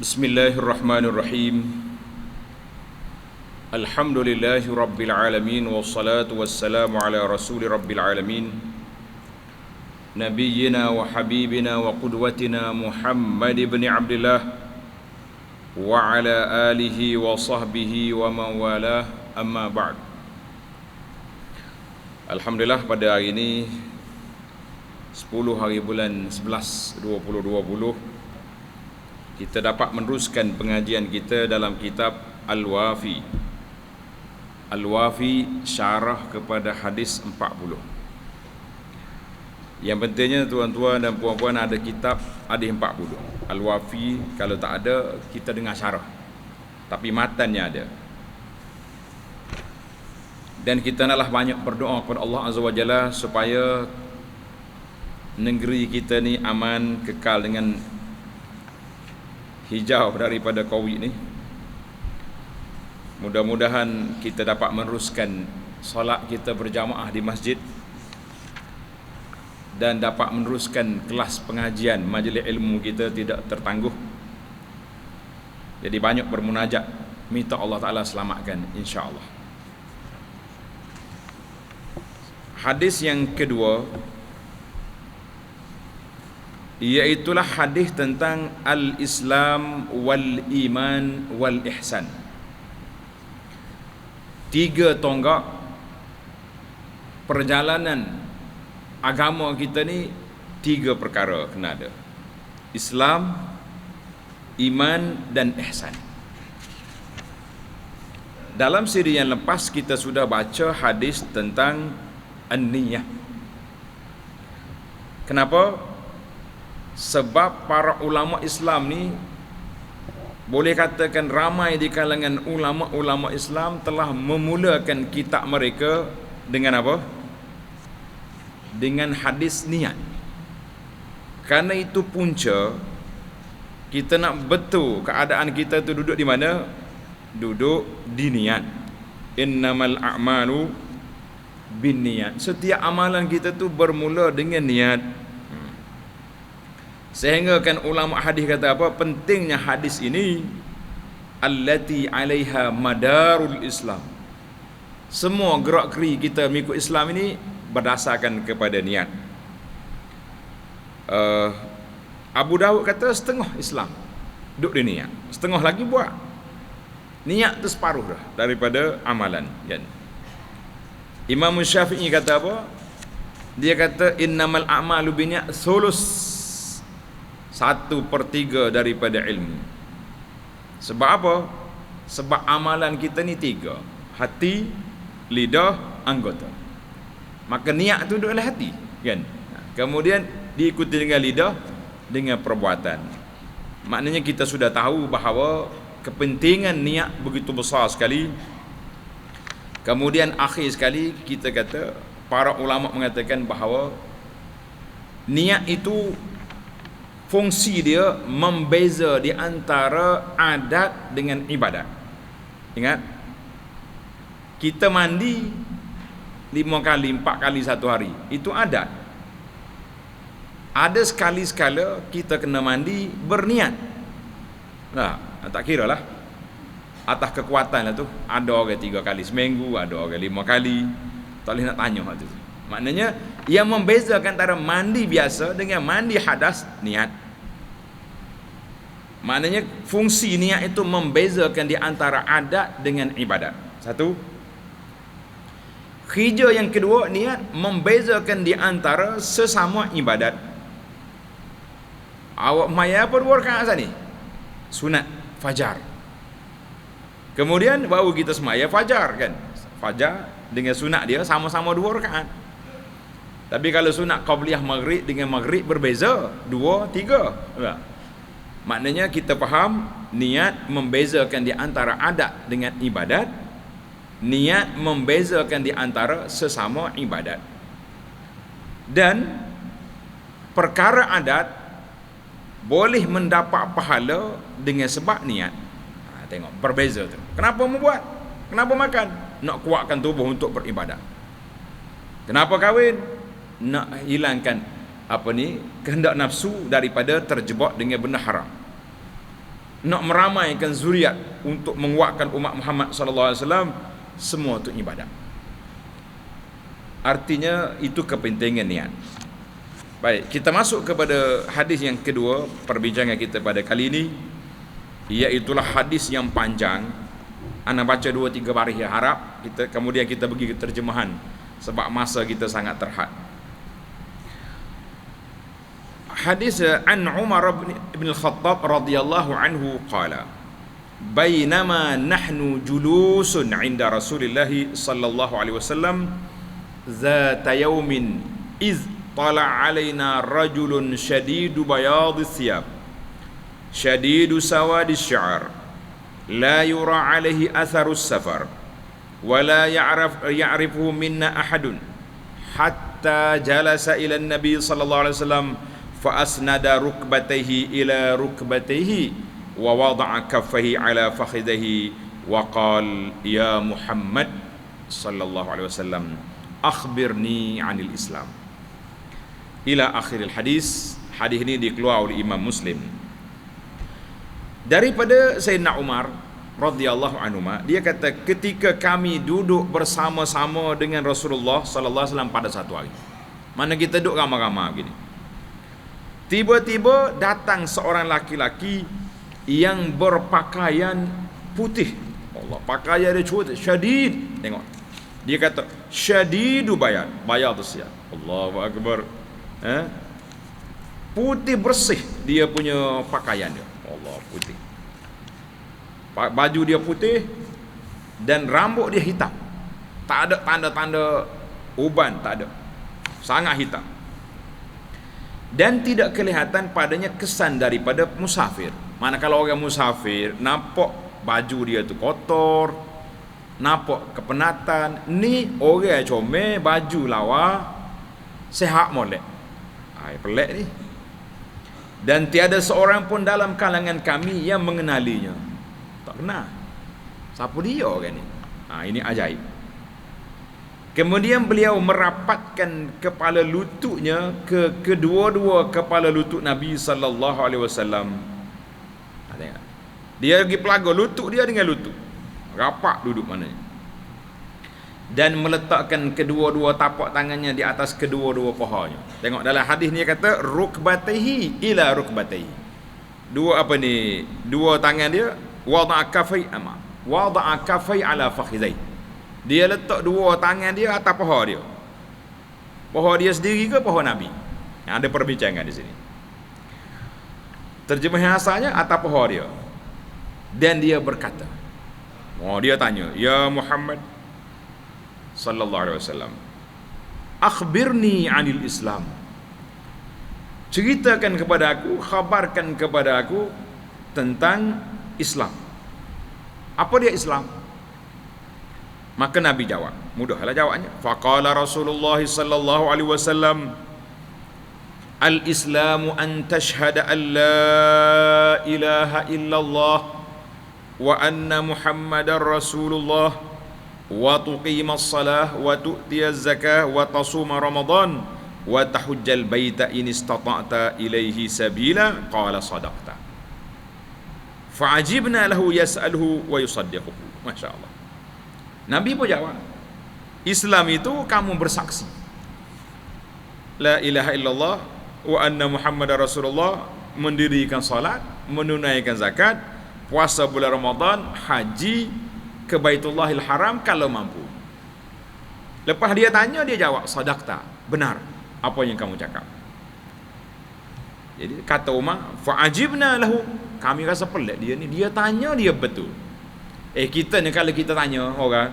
Bismillahirrahmanirrahim. Alhamdulillahi rabbil alamin, wassalatu wassalamu ala rasuli rabbil alamin, nabiyyina wa habibina wa qudwatina Muhammad ibn Abdullah wa ala alihi wa sahbihi wa man walah, amma ba'd. Alhamdulillah, pada hari ini 10 hari bulan 11 2020 kita dapat meneruskan pengajian kita dalam kitab Al-Wafi. Al-Wafi syarah kepada hadis 40. Yang pentingnya tuan-tuan dan puan-puan, ada kitab hadis 40. Al-Wafi kalau tak ada, kita dengar syarah, tapi matannya ada. Dan kita naklah banyak berdoa kepada Allah Azza wa Jalla supaya negeri kita ni aman, kekal dengan hijau daripada Covid ni. Mudah-mudahan kita dapat meneruskan solat kita berjamaah di masjid dan dapat meneruskan kelas pengajian majlis ilmu kita tidak tertangguh. Jadi banyak bermunajat, minta Allah Ta'ala selamatkan, insya-Allah. Hadis yang kedua iaitulah hadis tentang al-Islam wal iman wal ihsan. 3 tonggak perjalanan agama kita ni, 3 perkara kena ada: Islam, iman dan ihsan. Dalam siri yang lepas kita sudah baca hadis tentang an-niyah. Kenapa? Sebab para ulama Islam ni, boleh katakan ramai di kalangan ulama-ulama Islam telah memulakan kitab mereka dengan apa? Dengan hadis niat. Karena itu punca kita nak betul keadaan kita tu duduk di mana? Duduk di niat. Innamal a'malu binniyat. Setiap amalan kita tu bermula dengan niat. Sehingga kan ulama hadis kata apa? Pentingnya hadis ini, allati 'alaiha madarul Islam. Semua gerak-geri kita mengikut Islam ini berdasarkan kepada niat. Abu Dawud kata setengah Islam duduk di niat, setengah lagi buat. Niat tu separuh dah daripada amalan, kan? Imam Syafi'i kata apa? Dia kata innamal a'malu binniyat sulus, 1/3 daripada ilmu. Sebab apa? Sebab amalan kita ni 3: hati, lidah, anggota. Maka niat tu duduk dalam hati, kan? Kemudian diikuti dengan lidah, dengan perbuatan. Maknanya kita sudah tahu bahawa kepentingan niat begitu besar sekali. Kemudian akhir sekali kita kata, para ulama mengatakan bahawa niat itu fungsi dia membeza di antara adat dengan ibadat. Ingat, kita mandi 5 kali, 4 kali satu hari, itu adat. Ada sekali-sekala kita kena mandi berniat. Nah, tak kira lah, atas kekuatan lah tu. Ada orang 3 kali seminggu, ada orang 5 kali. Tak boleh nak tanya hal tu. Maknanya yang membezakan antara mandi biasa dengan mandi hadas, niat. Maknanya fungsi niat itu membezakan di antara adat dengan ibadat. Satu. Kerja yang kedua, niat membezakan di antara sesama ibadat. Awak maya apa 2 rakaat asal ni? Sunat fajar. Kemudian baru kita semaya fajar, kan? Fajar dengan sunat dia sama-sama 2 rakaat. Tapi kalau sunat qabliyah maghrib dengan maghrib berbeza, 2, 3. Maknanya kita faham niat membezakan di antara adat dengan ibadat. Niat membezakan di antara sesama ibadat. Dan perkara adat boleh mendapat pahala dengan sebab niat. Tengok berbeza tu. Kenapa membuat? Kenapa makan? Nak kuatkan tubuh untuk beribadat. Kenapa kahwin? Nak hilangkan kehendak nafsu daripada terjebak dengan benda haram. nak meramaikan zuriat untuk menguatkan umat Muhammad sallallahu alaihi wasallam, semua untuk ibadat. Artinya itu kepentingan niat. Baik, kita masuk kepada hadis yang kedua perbincangan kita pada kali ini, iaitulah hadis yang panjang. Ana baca 2-3 baris yang harap kita, kemudian kita pergi ke terjemahan sebab masa kita sangat terhad. Hadis an Umar bin Al-Khattab radhiyallahu anhu qala bainama nahnu julusun 'inda Rasulillah sallallahu alaihi wasallam zata yawmin iz tala 'alaina rajulun shadidu bayadis thiyab shadidu sawadis sya'r la yura 'alaihi atharus safar wa la ya'rifuhu minna ahadun hatta jalasa ila an-nabi sallallahu alaihi wasallam fa asnada rukbatayhi ila rukbatayhi wa wada'a kaffayhi ala fakhidhihi wa qala ya Muhammad sallallahu alaihi wasallam akhbirni 'anil Islam ila akhiril hadis. Hadis ini dikeluarkan oleh Imam Muslim daripada Sayyidina Umar radhiyallahu anhu. Dia kata ketika kami duduk bersama-sama dengan Rasulullah sallallahu alaihi wasallam pada satu hari, mana kita duduk ramai-ramai begini, tiba-tiba datang seorang laki-laki yang berpakaian putih. Allah, pakaian dia cukup syadid. Tengok, dia kata syadidu bayad siyab. Allahu akbar. Putih bersih dia punya pakaian dia. Allah, putih. Baju dia putih dan rambut dia hitam. Tak ada tanda-tanda uban, tak ada. Sangat hitam. Dan tidak kelihatan padanya kesan daripada musafir. Mana kalau orang musafir nampak baju dia tu kotor, nampak kepenatan. Ni orang comel baju lawa, sehat molek. Pelik ni. Dan tiada seorang pun dalam kalangan kami yang mengenalinya. Tak kenal. Siapa dia orang ni? Ini ajaib. Kemudian beliau merapatkan kepala lututnya ke kedua-dua kepala lutut Nabi sallallahu alaihi wasallam. Tengok. Dia pergi pelaga lutut dia dengan lutut. Rapat duduk mananya. Dan meletakkan kedua-dua tapak tangannya di atas kedua-dua pahanya. Tengok dalam hadis ni kata rukbatayhi ila rukbatayhi. Dua apa ni? Dua tangan dia wada'a kaffai ama. Wada'a kaffai ala fakhidhai. Dia letak dua tangan dia atas paha dia. Paha dia sendiri ke paha Nabi? Ada perbincangan di sini. Terjemahan asalnya atas paha dia. Dan dia berkata, dia tanya, ya Muhammad sallallahu alaihi wasallam, akhbirni 'anil Islam. Ceritakan kepada aku, khabarkan kepada aku tentang Islam. Apa dia Islam? Maka Nabi jawab, mudahlah jawabnya. Faqala Rasulullah sallallahu alaihi wasallam, al-Islamu an tashhada an la ilaha illallah wa anna Muhammadar Rasulullah wa tuqimas salah wa tu'tiyaz zakah wa tasuma Ramadan wa tahujjal baita in istata'ta ilaihi sabila. Qala sadaqta. Fa'ajibna lahu yas'aluhu wa yusaddiquhu. Masya-Allah. Nabi pun jawab, Islam itu kamu bersaksi la ilaha illallah wa anna Muhammadar Rasulullah, mendirikan salat, menunaikan zakat, puasa bulan Ramadan, haji ke Baitullahil Haram kalau mampu. Lepas dia tanya, dia jawab, sadaqta, benar apa yang kamu cakap. Jadi kata Umar, fa'ajibna lahu, kami rasa pelik dia ni, dia tanya dia betul. Kita ni kalau kita tanya orang,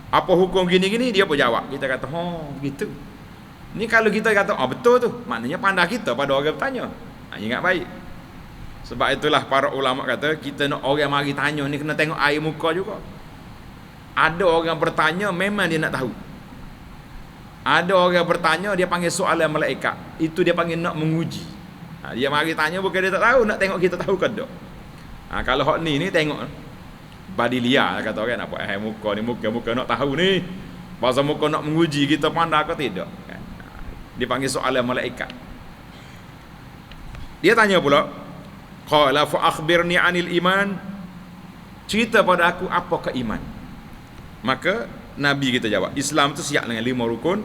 apa hukum gini-gini, dia pun jawab. Kita kata, begitu. Ni kalau kita kata, betul tu, maknanya pandai kita pada orang bertanya. Ingat baik. Sebab itulah para ulama kata, kita nak orang mari tanya ni kena tengok air muka juga. Ada orang bertanya memang dia nak tahu. Ada orang bertanya dia panggil soalan malaikat. Itu dia panggil nak menguji. Dia mari tanya bukan dia tak tahu, nak tengok kita tahu ke tak. Kalau hak ni tengok badi liar kata orang, apa muka ni muka nak tahu ni. Pasal muka nak menguji kita pandai ke tidak. Dia panggil soalan malaikat. Dia tanya pula, Qala fa akhbirni 'anil iman. Cerita pada aku apakah iman. Maka Nabi kita jawab, Islam tu siap dengan 5 rukun.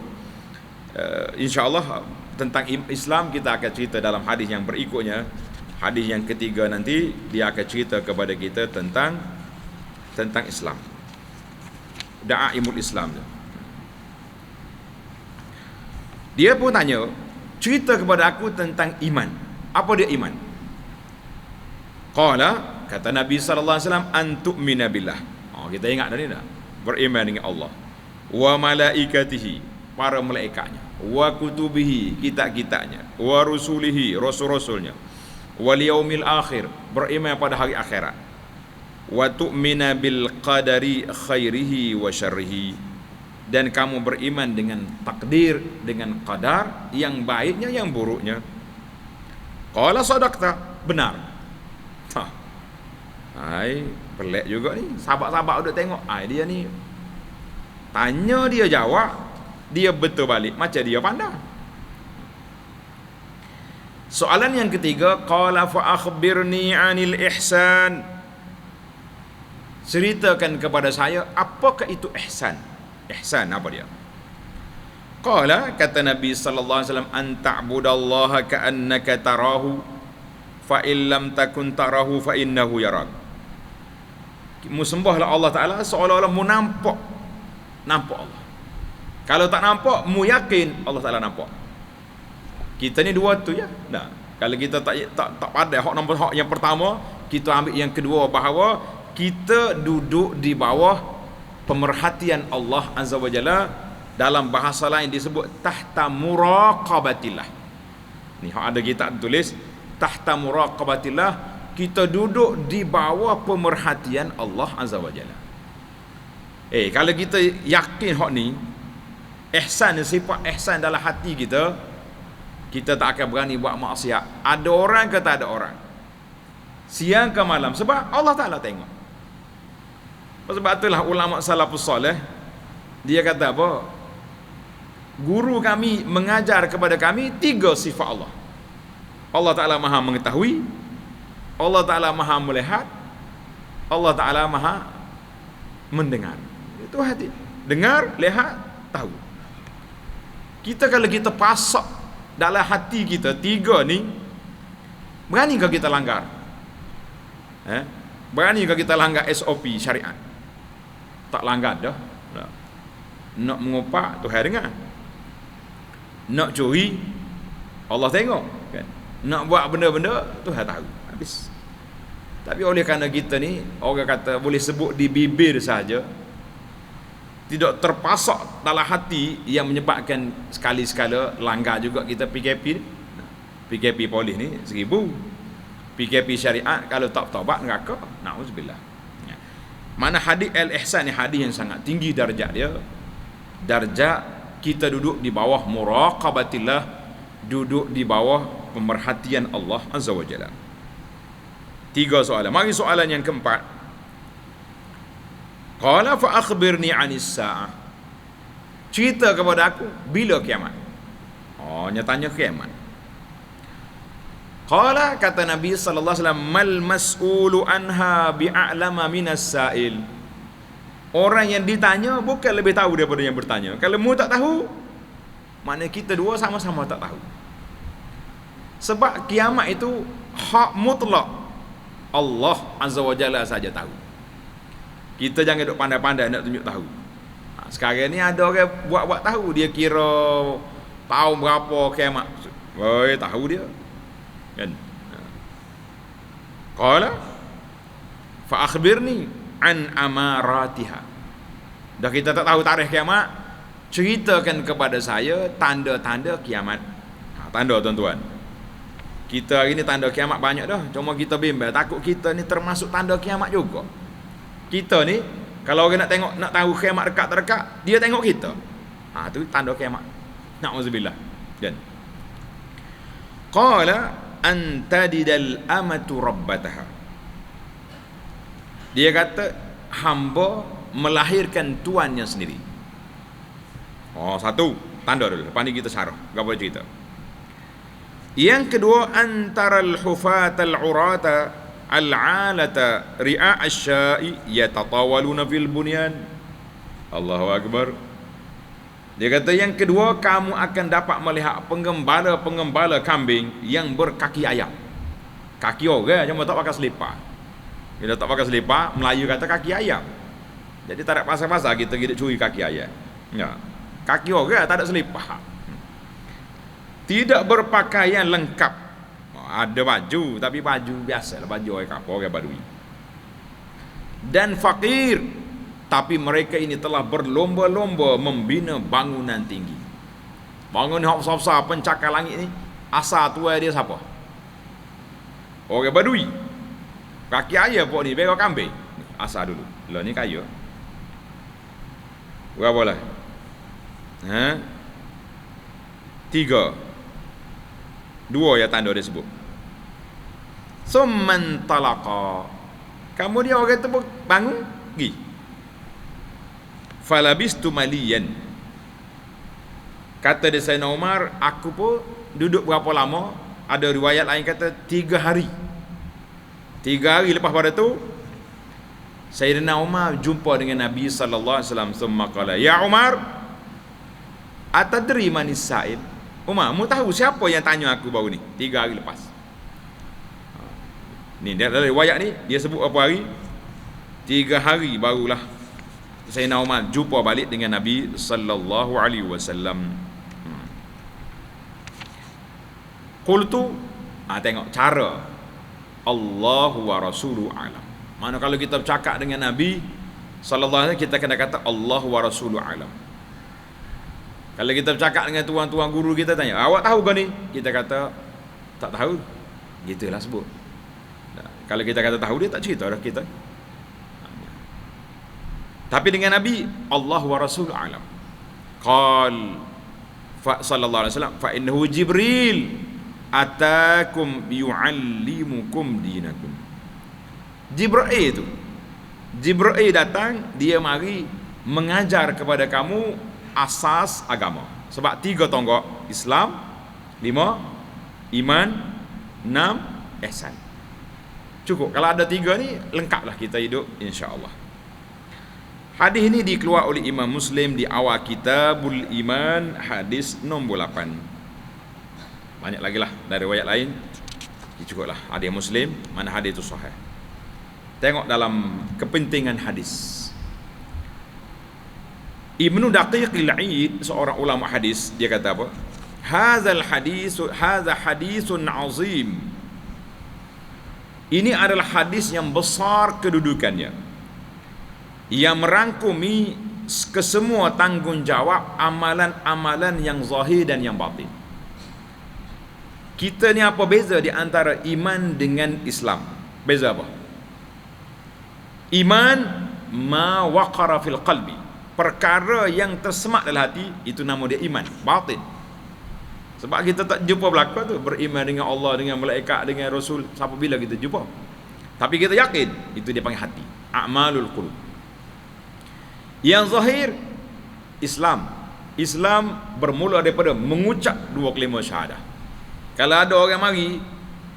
InsyaAllah tentang Islam kita akan cerita dalam hadis yang berikutnya. Hadis yang ketiga nanti dia akan cerita kepada kita tentang Islam. Da'aimul Islam. Dia pun tanya, cerita kepada aku tentang iman. Apa dia iman? Qala, kata Nabi sallallahu alaihi wasallam, antu'mina billah. Kita ingat tadi dah. Beriman dengan Allah. Wa malaikatihi, para malaikatnya. Wa kutubihi, kitab-kitabnya. Wa rusulihi, rasul-rasulnya. Wal yaumil akhir, beriman pada hari akhirat. Wa tu'mina bil qadari khairihi wa syarrihi, dan kamu beriman dengan takdir, dengan qadar, yang baiknya yang buruknya. Qala sadaqta, benar. Hai, pelik juga ni. Sahabat-sahabat duduk tengok, dia ni tanya dia jawab, dia betul balik macam dia pandai. Soalan yang ketiga, qala fa akhbirni 'anil ihsan. Ceritakan kepada saya apakah itu ihsan. Ihsan apa dia? Qala, kata Nabi sallallahu alaihi wasallam, an ta'budallaha ka'annaka tarahu fa in lam takun tarahu fa innahu yarak. Musembahlah Allah Taala seolah-olah mu nampak Allah. Kalau tak nampak, mu yakin Allah Taala nampak. Kita ni dua tu ya. Nah, kalau kita tak pandai hak yang pertama, kita ambil yang kedua, bahawa kita duduk di bawah pemerhatian Allah Azza wa Jalla. Dalam bahasa lain disebut tahta muraqabatillah. Ni hak ada kitab tulis tahta muraqabatillah, kita duduk di bawah pemerhatian Allah Azza wa Jalla. Kalau kita yakin hak ni, ihsan, sifat ihsan dalam hati kita, kita tak akan berani buat maksiat. Ada orang ke tak ada orang, siang ke malam, sebab Allah Ta'ala tengok. Sebab itulah ulama salafus salih, dia kata apa? Guru kami mengajar kepada kami 3 sifat Allah. Allah Ta'ala maha mengetahui, Allah Ta'ala maha melihat, Allah Ta'ala maha mendengar. Itu hati. Dengar, lihat, tahu. Kalau kita pasak dalam hati kita 3 ni, beranikah kita langgar? Beranikah kita langgar SOP syariat? Tak langgar dah. Nak mengopak, Tuhan dengar. Nak curi, Allah tengok, kan? Nak buat benda-benda, Tuhan tahu. Habis. Tapi oleh kerana kita ni, orang kata boleh sebut di bibir saja, tidak terpasak dalam hati, yang menyebabkan sekali-sekala langgar juga kita PKP. PKP polis ni 1000. PKP syariat kalau tak taubat neraka. Nauzubillah. Mana hadis al-ihsan ni hadis yang sangat tinggi darjat dia. Darjat kita duduk di bawah muraqabatillah, duduk di bawah pemerhatian Allah Azza wa Jalla. 3 soalan. Mari soalan yang keempat. Qala fa akhbirni 'anis sa'ah. Cerita kepada aku bila kiamat. Tanya kiamat. Qala, kata Nabi sallallahu alaihi wasallam, mal mas'ulu anha bi'a'lama minas sa'il. Orang yang ditanya bukan lebih tahu daripada yang bertanya. Kalau mu tak tahu, maknanya kita dua sama-sama tak tahu. Sebab kiamat itu hak mutlak, Allah Azza wa Jalla saja tahu. Kita jangan duk pandai-pandai nak tunjuk tahu. Sekarang ni ada orang buat-buat tahu, dia kira tahun berapa kiamat. Tahu dia. Kan? Qala fa akhbirni an amaratiha. Dah kita tak tahu tarikh kiamat, ceritakan kepada saya tanda-tanda kiamat. Tanda tuan-tuan. Kita hari ni tanda kiamat banyak dah, cuma kita bimbang takut kita ni termasuk tanda kiamat juga. Kita ni kalau orang nak tahu kiamat dekat tak dekat, dia tengok kita. Tu tanda kiamat. Nauzubillah. Kan? Qala antadidal amatu rabbataha. Dia kata hamba melahirkan tuannya sendiri. Satu tanda dulu, lepas ni kita syarah apa cerita. Yang kedua, antara al-hufat al-urata al-alata ri'a asy-sya'i yatatawaluna fil bunyan. Allahu akbar. Dia kata yang kedua, kamu akan dapat melihat penggembala-penggembala kambing yang berkaki ayam. Kaki orang, cuma tak pakai selipar. Bila tak pakai selipar, Melayu kata kaki ayam. Jadi tak ada pasal-pasal kita curi kaki ayam. Ya. Kaki orang tak ada selipar. Tidak berpakaian lengkap. Ada baju, tapi baju biasa lah, baju orang kapur, orang Badui. Dan fakir, tapi mereka ini telah berlomba-lomba membina bangunan tinggi. Bangunan hak besar-besar pencakar langit ni, asal tua dia siapa? Orang Badui. Kaki ayam pun ni, bego kambing. Asal dulu. Lah ni kaya. Berapa lah? 3. 2 ya tanda dia sebut. Summan talaqa. Kemudian orang tu bangun pergi. Falabistu maliyan. Kata dia Sayyidina Umar, aku pun duduk berapa lama? Ada riwayat lain kata 3 hari. 3 hari lepas pada tu Sayyidina Umar jumpa dengan Nabi sallallahu alaihi wasallam, summa qala, "Ya Umar, atadri manis sa'il?" Umar, mu tahu siapa yang tanya aku baru ni 3 hari lepas? Ni dalam riwayat ni dia sebut apa hari? 3 hari barulah Sayyidina Umar jumpa balik dengan Nabi sallallahu alaihi wasallam. Qultu, tengok cara. Allahu wa rasuluhu alam. Mana kalau kita bercakap dengan Nabi sallallahu alaihi wasallam, kita kena kata Allahu wa rasuluhu alam. Kalau kita bercakap dengan tuan-tuan guru kita, tanya, awak tahu ke ni? Kita kata tak tahu. Gitulah sebut. Kalau kita kata tahu, dia tak cerita dah kita. Tapi dengan Nabi, Allahu wa rasuluhu alam. Qal sallallahu alaihi wasallam, fa innahu Jibril atakum yu'allimukum dinakum. Jibril datang, dia mari mengajar kepada kamu asas agama. Sebab 3 tonggak: Islam, 5 iman, 6 ihsan. Cukup. Kalau ada 3 ni, lengkaplah kita hidup insya-Allah. Hadis ini dikeluar oleh Imam Muslim di awal Kitabul Iman, hadis nombor 8. Banyak lagi lah dari riwayat lain. Cukuplah hadis Muslim, mana hadis itu sahih. Tengok dalam kepentingan hadis. Ibnu Daqiq al-Aid, seorang ulama hadis, dia kata apa? Hadza hadisun azim. Ini adalah hadis yang besar kedudukannya, yang merangkumi kesemua tanggungjawab amalan-amalan yang zahir dan yang batin. Kita ni apa beza di antara iman dengan Islam? Beza apa? Iman ma waqara fil qalbi, perkara yang tersemak dalam hati, itu nama dia iman batin. Sebab kita tak jumpa belaka tu beriman dengan Allah, dengan malaikat, dengan Rasul. Sampai bila kita jumpa? Tapi kita yakin, itu dia panggil hati, a'malul qulub. Yang zahir Islam bermula daripada mengucap 2 kalimah syahadah. Kalau ada orang mari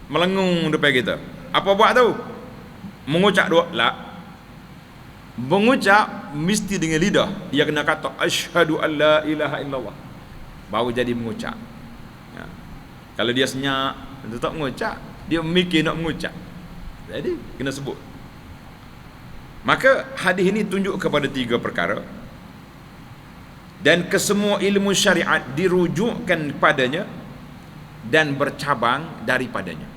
melengung depan kita, apa buat tu? Mengucap 2 la. Mengucap mesti dengan lidah. Dia kena kata asyhadu an la ilaha illallah, baru jadi mengucap. Kalau dia senyap, dia tak mengucap, dia mikir nak mengucap, jadi kena sebut. Maka hadis ini tunjuk kepada 3 perkara, dan kesemua ilmu syariat dirujukkan padanya dan bercabang daripadanya,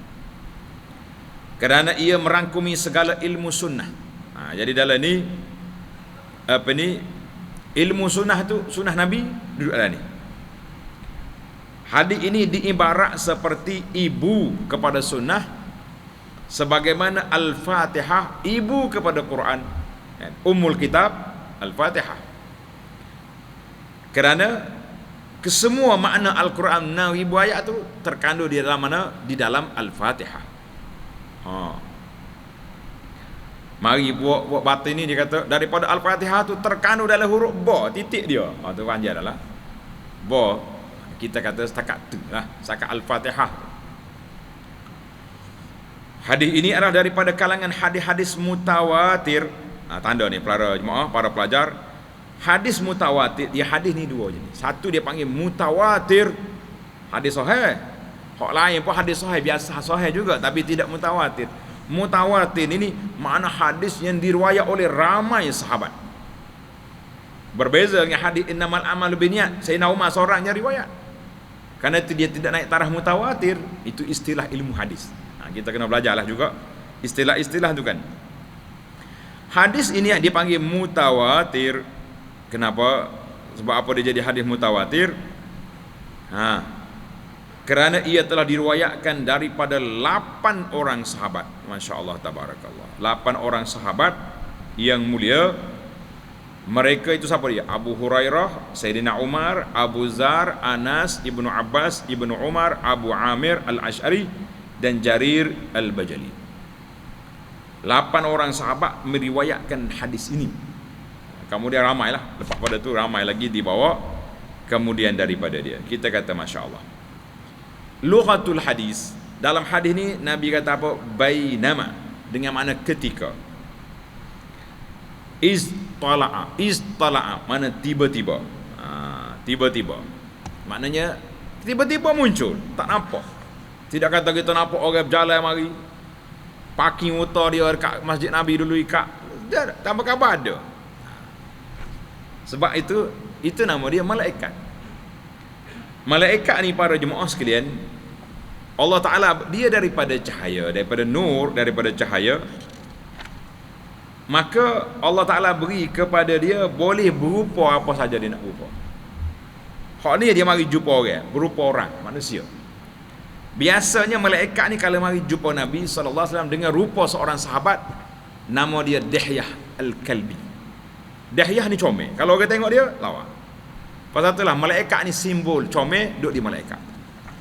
kerana ia merangkumi segala ilmu sunnah. Jadi dalam ni ilmu sunnah tu, sunnah Nabi duduk dalam ni. Hadis ini diibarat seperti ibu kepada sunnah, sebagaimana Al-Fatihah ibu kepada Quran. Ummul kitab Al-Fatihah. Kerana kesemua makna Al-Quran 6,000 ayat tu terkandung di dalam mana? Di dalam Al-Fatihah. Mari buat batin ni, dia kata daripada Al-Fatihah tu terkandung dalam huruf ba, titik dia. Tu panjang adalah ba. Kita kata setakat tu lah, setakat Al-Fatihah. Hadis ini adalah daripada kalangan hadis-hadis mutawatir. Tanda ni para jemaah, para pelajar, hadis mutawatir, dia hadis ni dua jenis. Satu dia panggil mutawatir, hadis sahih. Hak lain pun hadis sahih, biasa sahih juga tapi tidak mutawatir. Mutawatir ini makna hadis yang diriwayat oleh ramai sahabat. Berbeza dengan hadis innamal amalu binniyat, Sayyidina Umar seorangnya riwayat. Karena itu dia tidak naik taraf mutawatir, itu istilah ilmu hadis. Kita kena belajarlah juga istilah-istilah itu kan. Hadis ini yang dipanggil mutawatir. Kenapa? Sebab apa dia jadi hadis mutawatir? Kerana ia telah diriwayatkan daripada 8 orang sahabat. Masya Allah, tabarakallah. 8 orang sahabat yang mulia. Mereka itu siapa dia? Abu Hurairah, Sayyidina Umar, Abu Zar, Anas, Ibnu Abbas, Ibnu Umar, Abu Amir Al-Ash'ari dan Jarir Al-Bajali. 8 orang sahabat meriwayatkan hadis ini. Kemudian ramailah, lepas pada tu ramai lagi dibawa kemudian daripada dia. Kita kata Masya Allah. Lughatul hadis, dalam hadis ni Nabi kata apa? Bainama, dengan makna ketika. Istala'a mana tiba-tiba. Tiba-tiba maknanya tiba-tiba muncul, tak nampak. Tidak kata kita nampak orang berjalan mari parking motor dia dekat Masjid Nabi dulu ikat, dia tanpa khabar ada. Sebab itu nama dia malaikat. Malaikat ni para jemaah sekalian, Allah Ta'ala dia daripada cahaya, daripada nur, daripada cahaya. Maka Allah Ta'ala beri kepada dia boleh berupa apa saja dia nak berupa. Hak ni dia mari jumpa orang, berupa orang, manusia. Biasanya malaikat ni kalau mari jumpa Nabi SAW dengan rupa seorang sahabat, nama dia Dihyah Al-Kalbi. Dihyah ni comel. Kalau orang tengok dia, lawa. Pasal itulah malaikat ni simbol comel duduk di malaikat.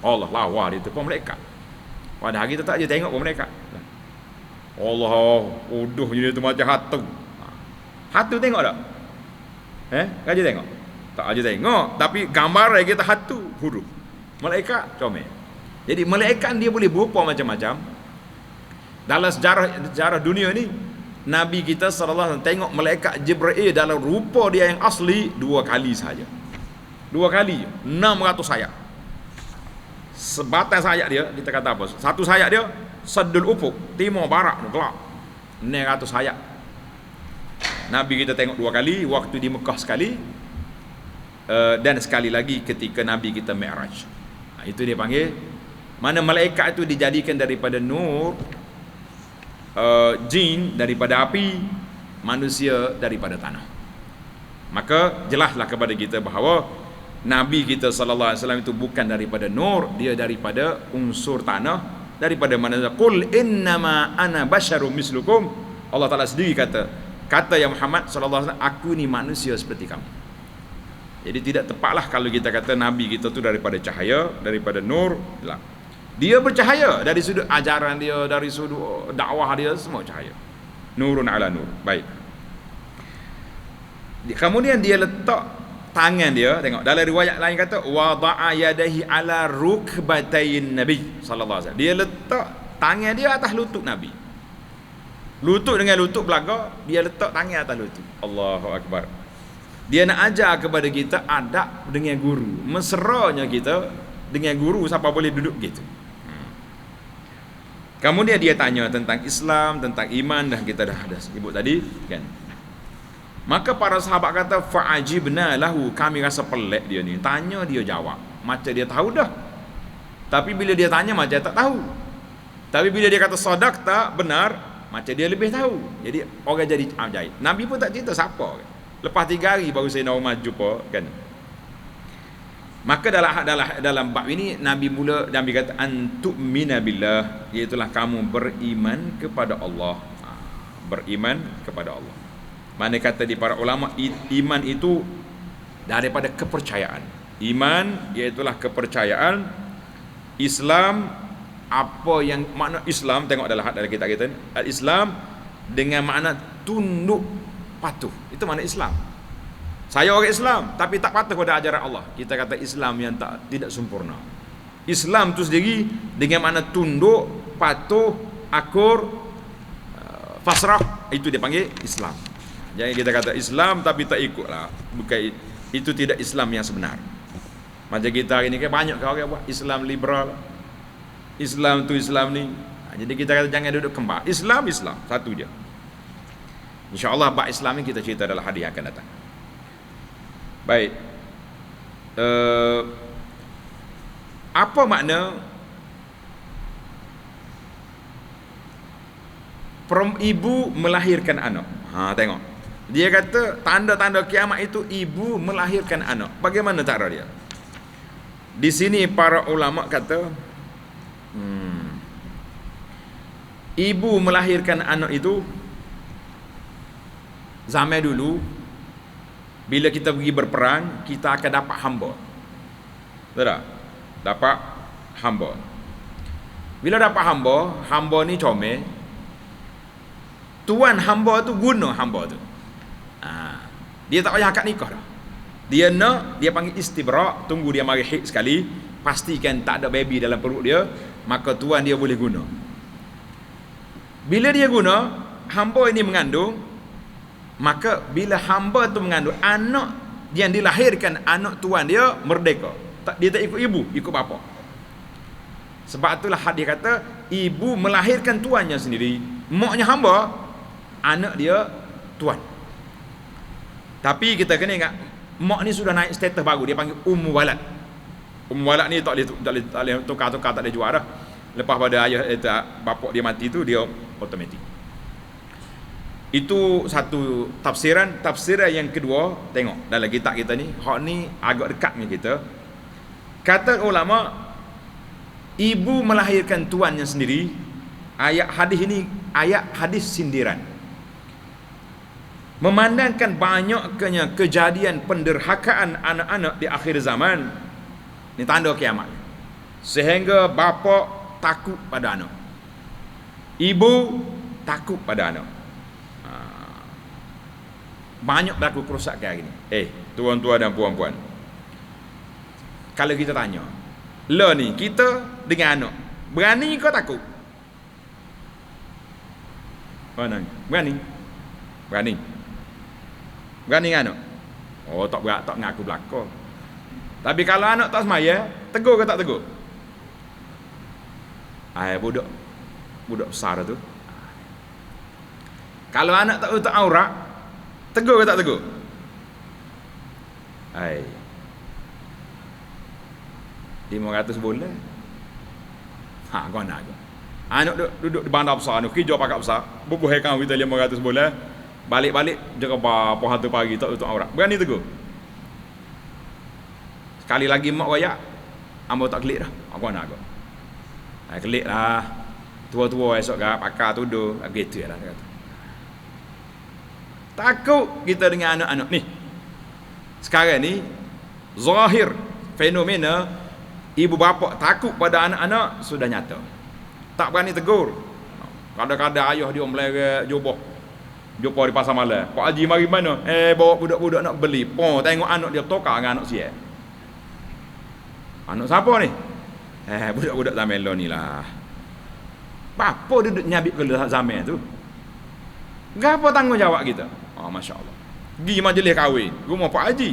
Allah lawa dia tu pun malaikat. Padahal kita tak je tengok pun malaikat. Allah, uduh dia tu macam hatu. Hatu tengok tak? Kan je tengok? Tak aja tengok, tapi gambar kita hatu huruf. Malaikat comel. Jadi malaikat dia boleh berupa macam-macam. Dalam sejarah dunia ni, Nabi kita sallallahu alaihi wasallam tengok malaikat Jibril dalam rupa dia yang asli 2 kali saja. 2 kali, 600 sayap. Sebatang sayap dia, kita kata apa? Satu sayap dia Saddul Ufuk, timur barat gelap. 900 sayap. Nabi kita tengok 2 kali, waktu di Mekah sekali, dan sekali lagi ketika Nabi kita Mi'raj. Itu dia panggil, mana malaikat itu dijadikan daripada nur, jin daripada api, manusia daripada tanah. Maka jelaslah kepada kita bahawa Nabi kita sallallahu alaihi wasallam itu bukan daripada nur, dia daripada unsur tanah, daripada mana? Qul innama ana basyarum mislukum. Allah Taala sendiri kata ya Muhammad sallallahu alaihi wasallam, aku ni manusia seperti kamu. Jadi tidak tepatlah kalau kita kata Nabi kita tu daripada cahaya, daripada nur. Dia bercahaya dari sudut ajaran dia, dari sudut dakwah dia, semua cahaya. Nurun ala nur. Baik. Kemudian dia letak tangan dia, tengok dalam riwayat lain kata wada'a yadahi ala rukbatayn nabi sallallahu alaihi wasallam. Dia letak tangan dia atas lutut Nabi. Lutut dengan lutut belakang, dia letak tangan atas lutut. Allahu akbar. Dia nak ajar kepada kita adab dengan guru. Mesranya kita dengan guru, siapa boleh duduk gitu. Kemudian dia tanya tentang Islam, tentang iman, dah kita dah sebut tadi kan. Maka para sahabat kata fa'ajibna lahu, kami rasa pelik dia ni. Tanya dia jawab, macam dia tahu dah. Tapi bila dia tanya macam tak tahu. Tapi bila dia kata sadaq tak benar, macam dia lebih tahu. Jadi orang jadi ajaib. Nabi pun tak cerita siapa kan. Lepas 3 hari baru Sayyidina Umar jumpa kan. Maka dalam bab ini Nabi kata antu'mina billah, iaitu kamu beriman kepada Allah. Beriman kepada Allah. Mana kata di para ulama, iman itu daripada kepercayaan. Iman iaitu kepercayaan. Islam, apa yang makna Islam, tengok dalam kitab kita ni, Islam dengan makna tunduk patuh. Itu makna Islam. Saya orang Islam tapi tak patuh pada ajaran Allah, kita kata Islam yang tidak sempurna. Islam tu sendiri dengan makna tunduk, patuh, akur, fasrah, itu dia panggil Islam. Jangan kita kata Islam tapi tak ikutlah. Bukan, itu tidak Islam yang sebenar. Macam kita hari ni kan banyak orang buat Islam liberal. Islam tu Islam ni. Jadi kita kata jangan duduk kembar. Islam satu je. InsyaAllah bab Islam ni kita cerita dalam hadis yang akan datang. Baik. Apa makna ibu melahirkan anak? Tengok. Dia kata tanda-tanda kiamat itu ibu melahirkan anak. Bagaimana cara dia? Di sini para ulama kata ibu melahirkan anak itu zaman dulu bila kita pergi berperang, kita akan dapat hamba. Betul tak? Dapat hamba. Bila dapat hamba, hamba ni comel. Tuan hamba tu guna hamba tu. Dia tak payah akad nikah dah. Dia nak, dia panggil istibra', tunggu dia mari haid sekali, pastikan tak ada baby dalam perut dia, maka tuan dia boleh guna. Bila dia guna, hamba ini mengandung, maka bila hamba tu mengandung, anak yang dilahirkan, anak tuan dia merdeka. Dia tak ikut ibu, ikut bapa. Sebab itulah hadis kata ibu melahirkan tuannya sendiri. Maknya hamba, anak dia tuan. Tapi kita kena ingat, mak ni sudah naik status baru, dia panggil walad. Walad ni tak boleh tukar-tukar, tak boleh jual dah. Lepas pada ayah bapak dia mati tu, dia automatik. Itu satu tafsiran. Tafsiran yang kedua, tengok dalam kitab kita ni, hak ni agak dekat dengan kita. Kata ulama, ibu melahirkan tuannya sendiri. Ayat hadis ini ayat hadis sindiran. Memandangkan banyaknya kejadian penderhakaan anak-anak di akhir zaman, ni tanda kiamat. Sehingga bapa takut pada anak, ibu takut pada anak. Banyak berlaku kerosakan hari ni. Tuan-tuan dan puan-puan, kalau kita tanya, ni kita dengan anak, berani kau takut? Berani? Berani dengan anak? Tak berat, tak ngaku belakang. Tapi kalau anak tak semaya, tegur ke tak tegur? Budak besar tu. Kalau anak tak tutup aurat, tegur ke tak tegur? Ai. 500 bulan. Kau nak ke? Anak duduk di bandar besar ni, kerja pakak besar, bubuhkan kita 500 bulan. Balik-balik jaga apa hantu pagi tak tutup aurat. Berani tegur? Sekali lagi mak royak, ambo tak kelik dah. Aku nak kau. Kelik lah. Tua-tua esok gak pakar tuduh, gitu lah kata. Takut kita dengan anak-anak ni. Sekarang ni zahir fenomena ibu bapa takut pada anak-anak sudah nyata. Tak berani tegur. Kadang-kadang ayah dia meleret jumpa di pasar malam. Pak Haji mari mana? Bawa budak-budak nak beli. Tengok anak dia tukar dengan anak siap. Anak siapa ni? Budak-budak zaman lo ni lah. Apa duduk nyabit ke zaman tu? Apa tanggungjawab kita? Masya Allah. Pergi majlis kahwin, rumah Pak Haji.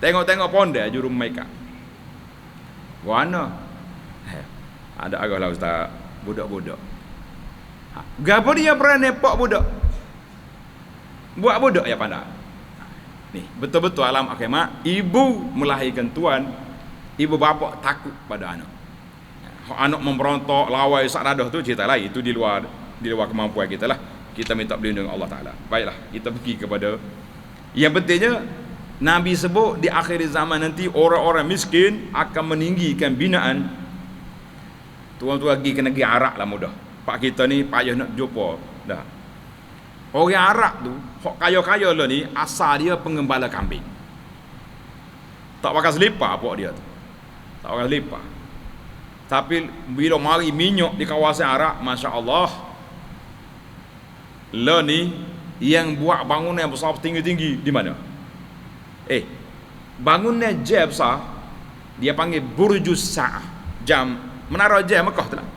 Tengok-tengok pondek juru makeup. Mana? Ada agak lah ustaz. Budak-budak. Gapa dia berani pak budak? Buat budak ya pandai. Ni betul-betul alam akhirat, ibu melahirkan tuan, ibu bapa takut pada anak. Anak memberontak, lawai sak dadah tu cerita lain, itu di luar kemampuan kita lah. Kita minta perlindungan Allah Taala. Baiklah, kita pergi kepada yang pentingnya. Nabi sebut di akhir zaman nanti orang-orang miskin akan meninggikan binaan. Tuan-tuan pergi ke negeri Arab lah mudah. Pak kita ni payah nak jumpa dah. Orang Arab tu, hok kaya-kaya lah ni, asal dia pengembala kambing. Tak pakai selipar apa dia tu. Tak pakai selipar. Tapi bila mari minyak di kawasan Arab, Masya Allah, lah ni yang buat bangunan yang besar tinggi-tinggi di mana? Bangunan jam besar, dia panggil Burjus Sa'ah, jam menara jam Mekah tu lah.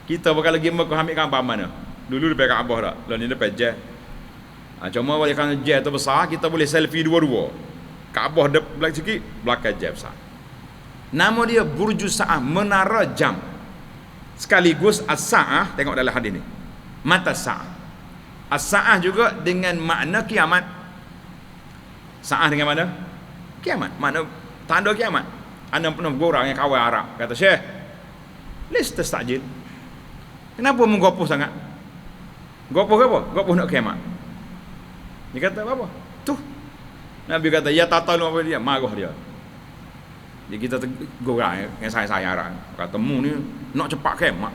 Kita bakal lagi Mekah ambil gambar mana? Dulu depan Kaabah dah. Lalu ni depan Jah. Cuma oleh kerana Jah tu besar, kita boleh selfie dua-dua. Kaabah belakang sikit, belakang Jah besar. Nama dia Burju Sa'ah, menara jam. Sekaligus As-Sa'ah, tengok dalam hadis ni. Mata Sa'ah. As-Sa'ah juga dengan makna kiamat. Sa'ah dengan mana? Kiamat. Makna tanda kiamat. Ana pernah bergurau dengan kawan Arab. Kata, Syekh, let's tastajil. Kenapa menggopoh sangat? Gopoh ke apa? Gopoh nak kiamat. Dia kata apa? Tuh. Nabi kata, ya tata lu apa dia? Marah dia. Jadi kita gurau dengan saya Arab. Kata, mu ni nak cepat kiamat.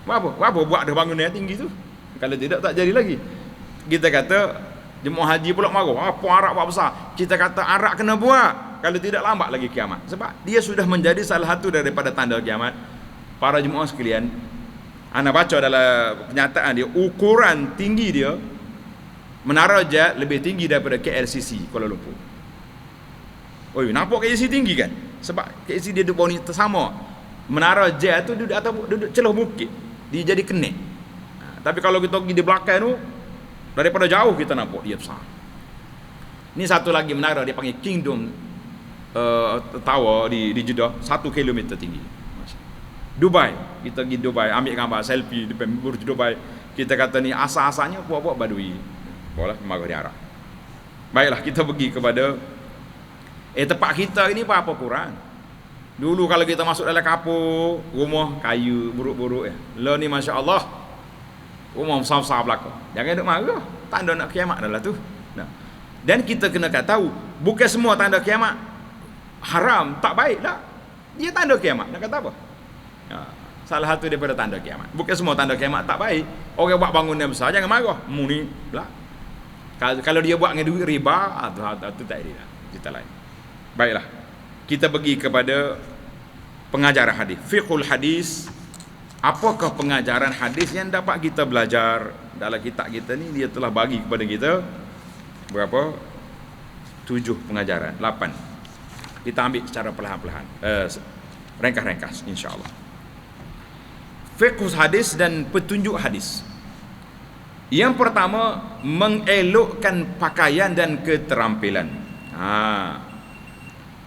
Apa buat dah bangunan tinggi tu? Kalau tidak tak jadi lagi. Kita kata jemaah haji pula marah. Apa Arab buat besar? Kita kata Arab kena buat. Kalau tidak lambat lagi kiamat. Sebab dia sudah menjadi salah satu daripada tanda kiamat. Para jemaah sekalian, anda baca dalam kenyataan dia, ukuran tinggi dia menara Jet lebih tinggi daripada KLCC Kuala Lumpur. Oi, nampak KLCC tinggi kan? Sebab KLCC dia duduk bawah ni sama. Menara Jet tu duduk atas, duduk celah bukit. Dia jadi kenik. Tapi kalau kita pergi di belakang tu, daripada jauh kita nampak dia besar. Ni satu lagi menara dia panggil Kingdom Tower di Jeddah, 1 kilometer tinggi. Dubai, kita pergi Dubai, ambil gambar selfie di Burj Dubai. Kita kata ni asal-asalnya buat-buat Badui. Boleh marah di Arab. Baiklah, kita pergi kepada tempat kita ini apa kurang. Dulu kalau kita masuk dalam kapur, rumah kayu buruk-buruk ya. Lah ni masya-Allah, rumah besar-besar belakang. Jangan duk marah. Tanda nak kiamat adalah tu. Nah. Dan kita kena tahu, bukan semua tanda kiamat haram, tak baik tak. Dia tanda kiamat. Nak kata apa? Salah satu daripada tanda kiamat. Bukan semua tanda kiamat tak baik. Orang buat bangunan besar jangan marah. Mu ni pula. Kalau dia buat dengan duit riba, tu tak ada. Cerita lain. Baiklah. Kita pergi kepada pengajaran hadis. Fiqhul hadis. Apakah pengajaran hadis yang dapat kita belajar dalam kitab kita ni? Dia telah bagi kepada kita berapa? 7 pengajaran, 8. Kita ambil secara perlahan-lahan. Ringkas-ringkas insya-Allah. Fiqh hadis dan petunjuk hadis. Yang pertama, mengelokkan pakaian dan keterampilan.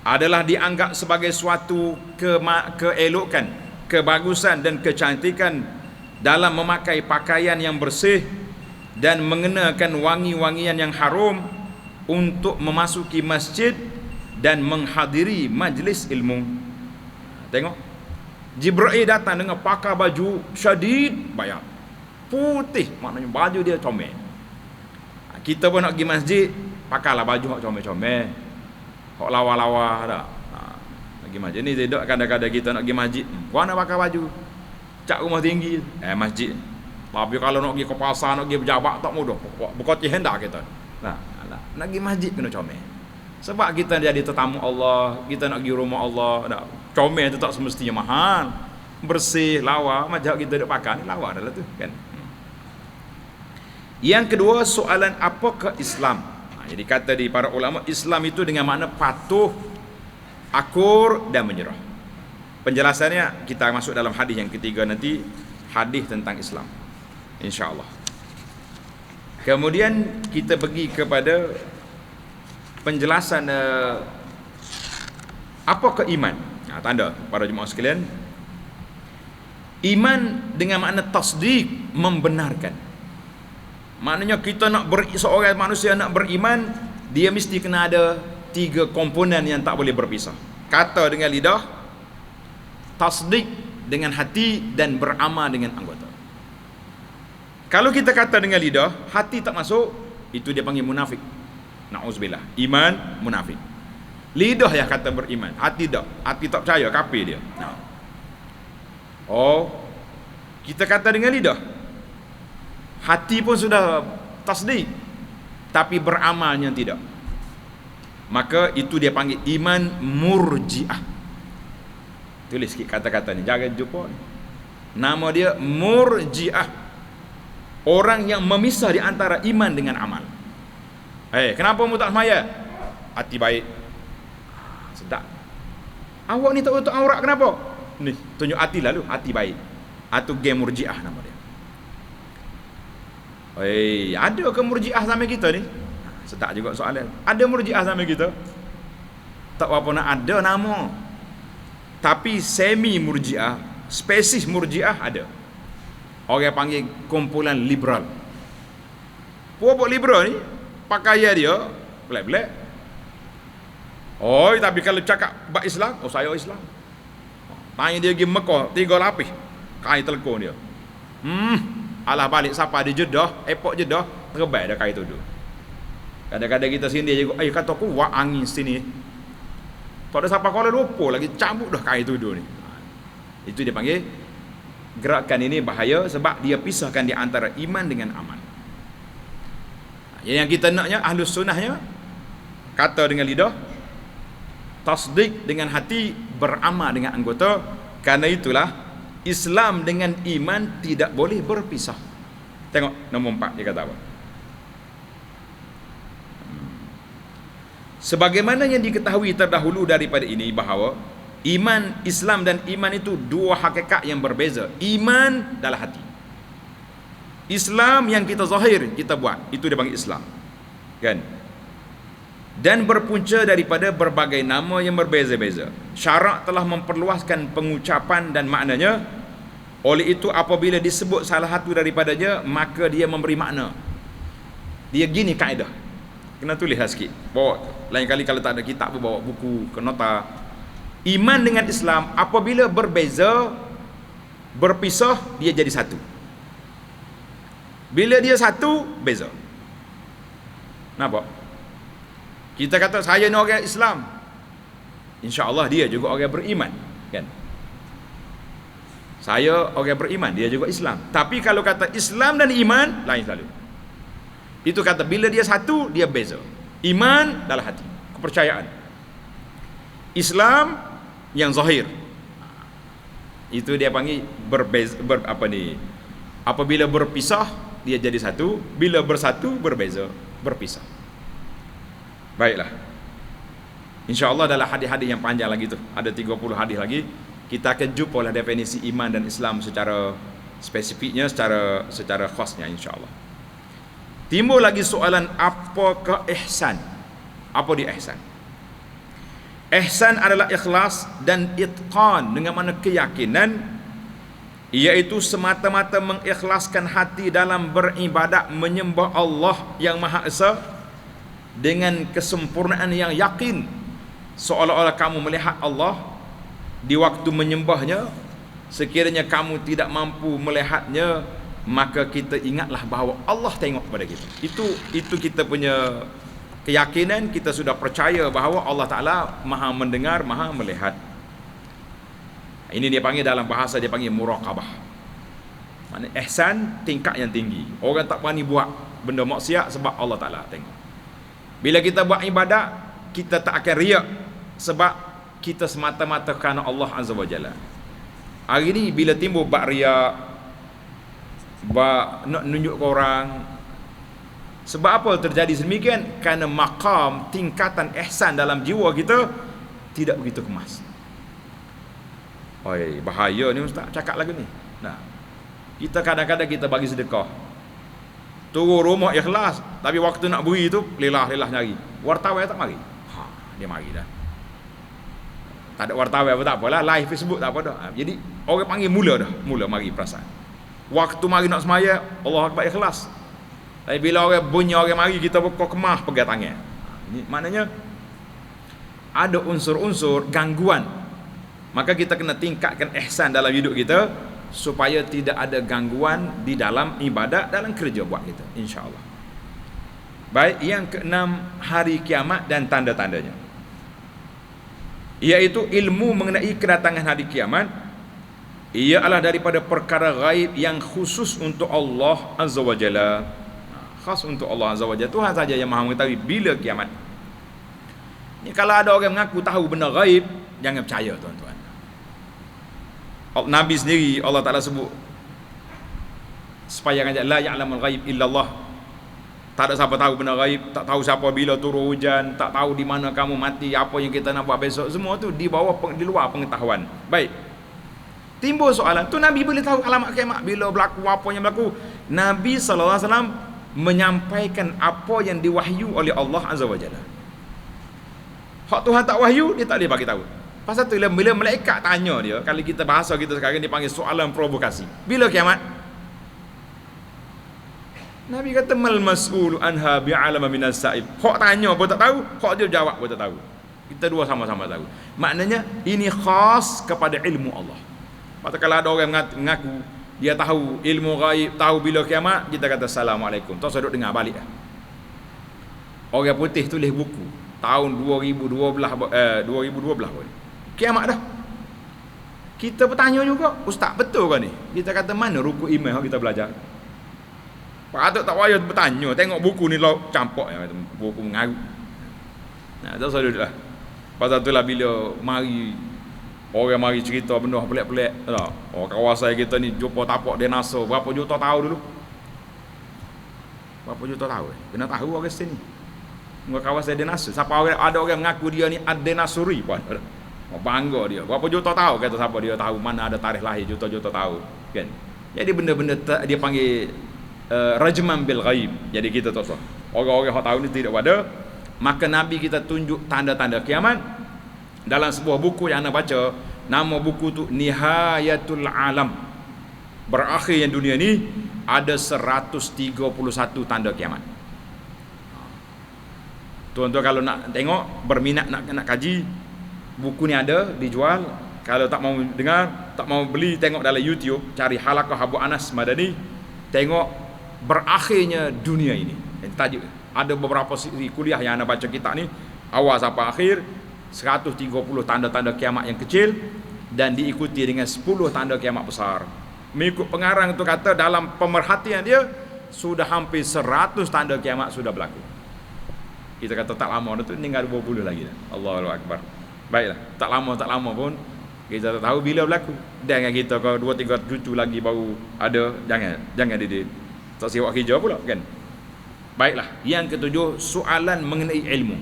Adalah dianggap sebagai suatu keelokan, kebagusan dan kecantikan dalam memakai pakaian yang bersih dan mengenakan wangi-wangian yang harum untuk memasuki masjid dan menghadiri majlis ilmu. Tengok, Jibril datang dengan pakai baju syadid bayar putih, maknanya baju dia comel. Kita pun nak pergi masjid, pakailah baju hak comel-comel, hak lawa-lawa dah. Nak pergi masjid ni tidak, kadang-kadang kita nak pergi masjid, kau nak pakai baju cak rumah tinggi masjid. Tapi kalau nak pergi ke pasar, nak pergi pejabat tak mudah, berkoti hendak kita. Nak pergi masjid kena comel. Sebab kita jadi tetamu Allah, kita nak pergi rumah Allah, dah comel tu tak semestinya mahal, bersih, lawa. Macam kita duk pakai ni lawa adalah tu kan. Yang kedua, soalan apakah Islam? Jadi kata di para ulama, Islam itu dengan makna patuh, akur dan menyerah. Penjelasannya kita masuk dalam hadis yang ketiga nanti, hadis tentang Islam, insya-Allah. Kemudian kita pergi kepada penjelasan apakah iman. Tanda para jemaah sekalian, iman dengan makna tasdik, membenarkan. Maknanya kita nak seorang manusia nak beriman, dia mesti kena ada 3 komponen yang tak boleh berpisah. Kata dengan lidah, tasdik dengan hati, dan beramal dengan anggota. Kalau kita kata dengan lidah, hati tak masuk, itu dia panggil munafik. Na'udzubillah. Iman munafik. Lidah yang kata beriman, hati tak. Hati tak percaya, kafir dia. Kita kata dengan lidah, hati pun sudah tasdik, tapi beramalnya tidak. Maka itu dia panggil iman murji'ah. Tulis sikit kata-kata ni, jangan jumpa ni. Nama dia murji'ah. Orang yang memisah di antara iman dengan amal. Kenapa mu tak semaya? Hati baik. Sedap. Awak ni tak tutup aurat kenapa? Ni tunjuk hati lalu, hati baik. atau geng Murji'ah nama dia. Ada ke Murji'ah sama kita ni? Setak juga soalan. Ada Murji'ah sama kita? Tak apa nak ada nama. Tapi semi Murji'ah, spesies Murji'ah ada. Orang panggil kumpulan liberal. Puak liberal ni pakaian dia black. Tapi kalau cakap bab Islam, saya Islam. Tanya dia pergi Mekah 3 lapis kain telekong dia. Alah balik siapa di Jeddah, airport Jeddah, terbaik dah kain tu dulu. Kadang-kadang kita sini je, kata aku wak angin sini. Tak ada siapa Kuala Lumpur lagi cabut dah kain tu dulu ni. Itu dia panggil gerakan ini bahaya sebab dia pisahkan di antara iman dengan amal. Yang kita naknya ahlus sunnahnya kata dengan lidah, tasdik dengan hati, beramal dengan anggota. Karena itulah Islam dengan iman tidak boleh berpisah. Tengok nombor 4 dia kata apa? Sebagaimana yang diketahui terdahulu daripada ini bahawa iman, Islam dan iman itu dua hakikat yang berbeza. Iman dalam hati. Islam yang kita zahir kita buat, itu dia panggil Islam. Kan? Dan berpunca daripada berbagai nama yang berbeza-beza. Syarak telah memperluaskan pengucapan dan maknanya. Oleh itu apabila disebut salah satu daripadanya, maka dia memberi makna. Dia gini kaedah. Kena tulislah sikit. Bawa lain kali kalau tak ada kitab pun bawa buku ke nota. Iman dengan Islam apabila berbeza, berpisah, dia jadi satu. Bila dia satu, beza. Nampak? Kita kata saya ni orang Islam, insya-Allah dia juga orang beriman, kan? Saya orang beriman, dia juga Islam. Tapi kalau kata Islam dan iman, lain selalu. Itu kata bila dia satu, dia beza. Iman dalam hati, kepercayaan. Islam yang zahir. Itu dia panggil berbeza, apabila berpisah dia jadi satu, bila bersatu berbeza, berpisah. Baiklah. InsyaAllah dalam hadis-hadis yang panjang lagi tu, ada 30 hadis lagi, kita akan jumpa lah definisi iman dan Islam secara spesifiknya, secara khasnya insyaAllah. Timbul lagi soalan, apakah ihsan? Apa dia ihsan? Ihsan adalah ikhlas dan itqan, dengan mana keyakinan, iaitu semata-mata mengikhlaskan hati dalam beribadat menyembah Allah yang Maha Esa dengan kesempurnaan yang yakin, seolah-olah kamu melihat Allah di waktu menyembahnya. Sekiranya kamu tidak mampu melihatnya, maka kita ingatlah bahawa Allah tengok kepada kita. Itu kita punya keyakinan. Kita sudah percaya bahawa Allah Ta'ala maha mendengar, maha melihat. Ini dia panggil dalam bahasa, dia panggil muraqabah. Maksudnya ihsan tingkat yang tinggi. Orang tak berani buat benda maksiat sebab Allah Ta'ala tengok. Bila kita buat ibadat, kita tak akan riak sebab kita semata-mata kerana Allah Azza wa Jalla. Hari ni bila timbul bab riak, bab nak nunjuk ke orang, sebab apa terjadi sedemikian? Kerana maqam, tingkatan ihsan dalam jiwa kita tidak begitu kemas. Bahaya ni ustaz cakap lagu ni. Nah, kita kadang-kadang kita bagi sedekah, turun rumah ikhlas, tapi waktu nak beri tu lelah-lelah nyari. Wartawan tak mari. Dia mari dah. Tak ada wartawan apa tak apalah, live Facebook tak apa dah. Jadi orang panggil mula mari perasaan. Waktu mari nak semaya, Allah Akbar ikhlas. Tapi bila orang bunyi orang mari, kita buka kemah pegang tangan. Ini maknanya ada unsur-unsur gangguan. Maka kita kena tingkatkan ihsan dalam hidup kita supaya tidak ada gangguan di dalam ibadat, dalam kerja buat kita, insya-Allah. Baik, yang keenam, hari kiamat dan tanda-tandanya, iaitu ilmu mengenai kedatangan hari kiamat. Ia adalah daripada perkara gaib yang khusus untuk Allah Azza wa Jalla. Khas untuk Allah Azza wa Jalla, Tuhan saja yang maha mengetahui bila kiamat. Ni kalau ada orang mengaku tahu benda gaib, jangan percaya tuan-tuan. Nabi sendiri Allah Ta'ala sebut supaya kan la ya'lamul ghaib illallah. Tak ada siapa tahu benda gaib, tak tahu siapa bila turun hujan, tak tahu di mana kamu mati, apa yang kita nak buat besok, semua tu di bawah, di luar pengetahuan. Baik. Timbul soalan, tu Nabi boleh tahu alamat kiamat bila berlaku, apa yang berlaku. Nabi SAW menyampaikan apa yang diwahyu oleh Allah Azza wa Jalla. Hak Tuhan tak wahyu, dia tak boleh bagi tahu. Pasal tu bila malaikat tanya dia, kalau kita bahasa kita sekarang dipanggil soalan provokasi. Bila kiamat? Nabi kata mal mas'ul anha bi'alama minas sa'ib. Hak tanya pun tak tahu, hak dia jawab pun tak tahu. Kita dua sama-sama tahu. Maknanya ini khas kepada ilmu Allah. Maka kalau ada orang mengaku dia tahu ilmu ghaib, tahu bila kiamat, kita kata assalamualaikum. Tak sedut dengar balik. Orang putih tulis buku tahun 2012 pun. Kiamat dah. Kita bertanya juga, ustaz betul ke ni? Kita kata mana rukun iman kita belajar? Patut tak payah bertanya, tengok buku ni lo campak ya, buku mengaru. Nah, tak sedutlah. Pasal itulah bila orang mari cerita benda pelik-pelik tak? Oh, kawasan kita ni jumpa tapak dinosaur berapa juta tahun dulu? Berapa juta tahun? Kena tahu orang sini. Ngau kawasan dinosaur. Siapa ada orang mengaku dia ni dinosauri pun. Oh, bangga dia. Berapa juta tahun kata siapa dia tahu mana ada tarikh lahir juta-juta tahun, kan? Jadi benda-benda dia panggil rajman bil ghaib. Jadi kita tak tahu. Orang-orang yang tahu ni tidak ada. Maka Nabi kita tunjuk tanda-tanda kiamat dalam sebuah buku yang anda baca. Nama buku tu Nihayatul Alam. Berakhirnya dunia ni ada 131 tanda kiamat. Tuan-tuan kalau nak tengok, berminat nak kaji, buku ni ada dijual. Kalau tak mau dengar, tak mau beli, tengok dalam YouTube, cari Halaqah Abu Anas Madani, tengok berakhirnya dunia ini. Tajuk ada beberapa siri kuliah yang anda baca kitab ni awal sampai akhir, 130 tanda-tanda kiamat yang kecil dan diikuti dengan 10 tanda kiamat besar. Mengikut pengarang tu kata dalam pemerhatian dia sudah hampir 100 tanda kiamat sudah berlaku. Kita kata tak lama tu tinggal 20 lagi dah. Allahu akbar. Baiklah, tak lama pun kita tak tahu bila berlaku. Jangan kita kalau 2-3 cucu lagi baru ada, jangan dia tak siwak hijau pula kan. Baiklah, yang ketujuh, soalan mengenai ilmu.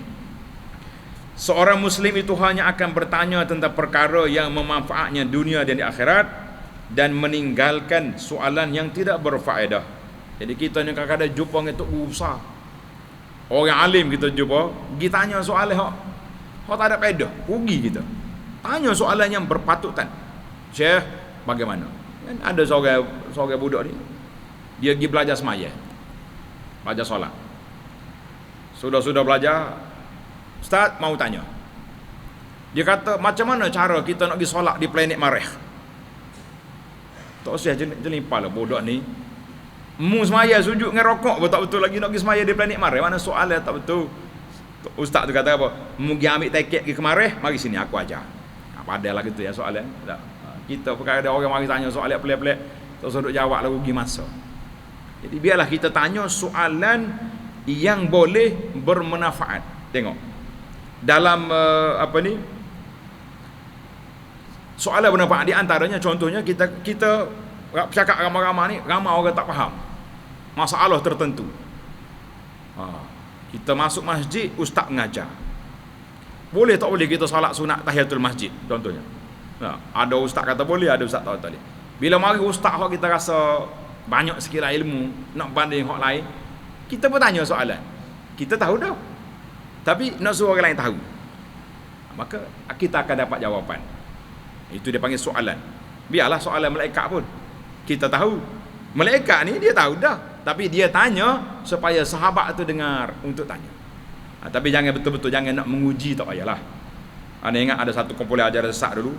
Seorang Muslim itu hanya akan bertanya tentang perkara yang memanfaatnya dunia dan di akhirat dan meninggalkan soalan yang tidak berfaedah. Jadi kita ni kadang-kadang jumpa dengan tok guru besar, orang alim kita jumpa, kita tanya soalan hak tak ada faedah, rugi kita. Tanya soalan yang berpatutan. Syekh, bagaimana? Kan ada seorang budak ni, dia pergi belajar semaya, belajar solat. Sudah belajar, Ustaz mau tanya. Dia kata, macam mana cara kita nak pergi solat di planet Marikh? Tak usah jelimpah lah bodoh ni. Mu semaya sujud dengan rokok pun tak betul lagi nak pergi semaya di planet Marikh. Mana soalan tak betul. Ustaz tu kata apa? Mu pergi ambil tiket pergi ke Marikh, mari sini aku ajar. Padahal lah gitu ya soalan. Tak. Kita perkara ada orang mari tanya soalan pelik-pelik, tak usah duk jawab lah, rugi masa. Jadi biarlah kita tanya soalan yang boleh bermanfaat. Tengok. Dalam soalan bermanfaat di antaranya contohnya kita cakap ramai-ramai ni, ramai orang tak faham masalah tertentu. Kita masuk masjid, ustaz mengajar. Boleh tak boleh kita solat sunat tahiyatul masjid contohnya? Ada ustaz kata boleh, ada ustaz tak boleh. Bila mari ustaz hak kita rasa banyak sekiranya ilmu nak banding hak lain, kita bertanya soalan. Kita tahu dah, tapi nak suruh orang lain tahu, maka kita akan dapat jawapan. Itu dia panggil soalan. Biarlah soalan malaikat pun kita tahu. Malaikat ni dia tahu dah, tapi dia tanya supaya sahabat tu dengar untuk tanya. Tapi jangan betul-betul jangan nak menguji, tak payahlah. Anda ingat ada satu kumpulan ajaran sesat dulu,